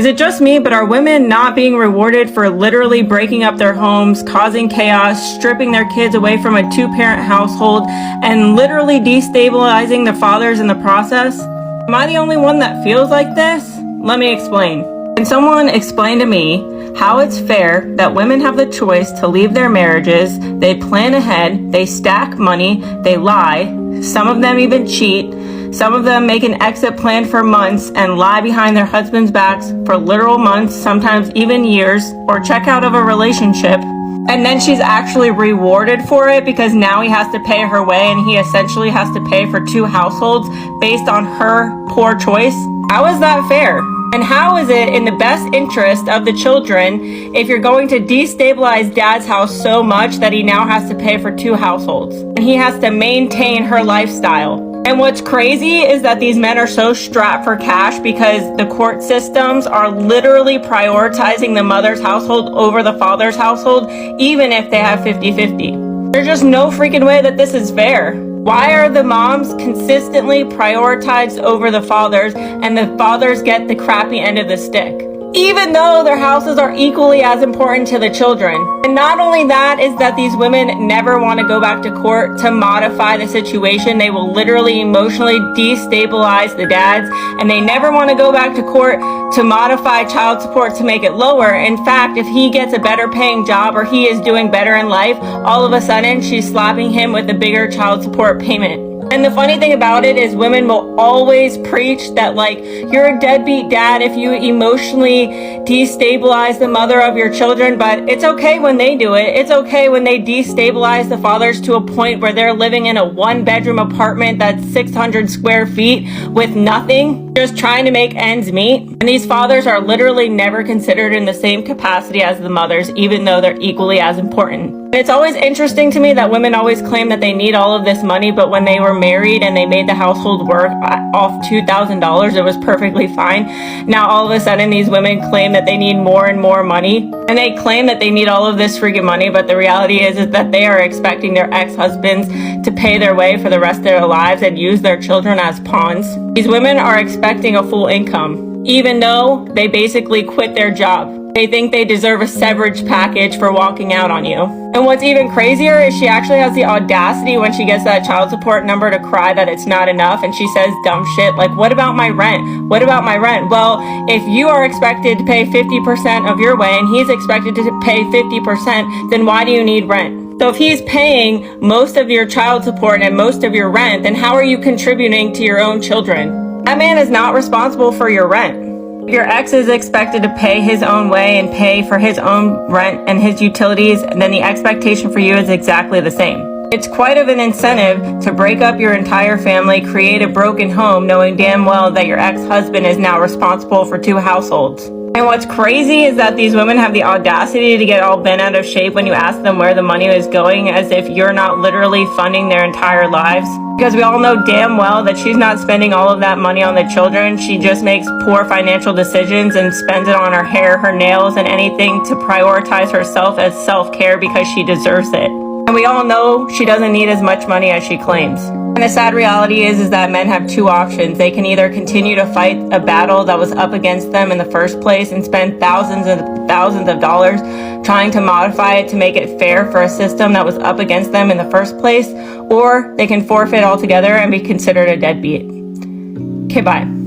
Is it just me, but are women not being rewarded for literally breaking up their homes, causing chaos, stripping their kids away from a two-parent household, and literally destabilizing the fathers in the process? Am I the only one that feels like this? Let me explain. Can someone explain to me how it's fair that women have the choice to leave their marriages, they plan ahead, they stack money, they lie, some of them even cheat, some of them make an exit plan for months and lie behind their husbands' backs for literal months, sometimes even years, or check out of a relationship, and then she's actually rewarded for it because now he has to pay her way and he essentially has to pay for two households based on her poor choice? How is that fair? And how is it in the best interest of the children if you're going to destabilize dad's house so much that he now has to pay for two households and he has to maintain her lifestyle? And what's crazy is that these men are so strapped for cash because the court systems are literally prioritizing the mother's household over the father's household, even if they have 50-50. There's just no freaking way that this is fair. Why are the moms consistently prioritized over the fathers and the fathers get the crappy end of the stick? Even though their houses are equally as important to the children. And not only that is that these women never want to go back to court to modify the situation. They will literally emotionally destabilize the dads, and they never want to go back to court to modify child support to make it lower. In fact, if he gets a better paying job or he is doing better in life, all of a sudden she's slapping him with a bigger child support payment. And the funny thing about it is women will always preach that, like, you're a deadbeat dad if you emotionally destabilize the mother of your children, but it's okay when they do it. It's okay when they destabilize the fathers to a point where they're living in a one-bedroom apartment that's 600 square feet with nothing, just trying to make ends meet. And these fathers are literally never considered in the same capacity as the mothers, even though they're equally as important. And it's always interesting to me that women always claim that they need all of this money, but when they were married and they made the household work off $2,000, it was perfectly fine. Now all of a sudden these women claim that they need more and more money, and they claim that they need all of this freaking money, but the reality is that they are expecting their ex-husbands to pay their way for the rest of their lives and use their children as pawns. These women are expecting a full income, even though they basically quit their job. They think they deserve a severance package for walking out on you. And what's even crazier is she actually has the audacity when she gets that child support number to cry that it's not enough, and she says dumb shit like, what about my rent? What about my rent? Well, if you are expected to pay 50% of your way and he's expected to pay 50%, then why do you need rent? So if he's paying most of your child support and most of your rent, then how are you contributing to your own children? That man is not responsible for your rent. Your ex is expected to pay his own way and pay for his own rent and his utilities, and then the expectation for you is exactly the same. It's quite of an incentive to break up your entire family, create a broken home, knowing damn well that your ex-husband is now responsible for two households. And what's crazy is that these women have the audacity to get all bent out of shape when you ask them where the money is going, as if you're not literally funding their entire lives. Because we all know damn well that she's not spending all of that money on the children. She just makes poor financial decisions and spends it on her hair, her nails, and anything to prioritize herself as self-care because she deserves it. And we all know she doesn't need as much money as she claims. And the sad reality is that men have two options. They can either continue to fight a battle that was up against them in the first place and spend thousands and thousands of dollars trying to modify it to make it fair for a system that was up against them in the first place, or they can forfeit altogether and be considered a deadbeat. Okay, bye.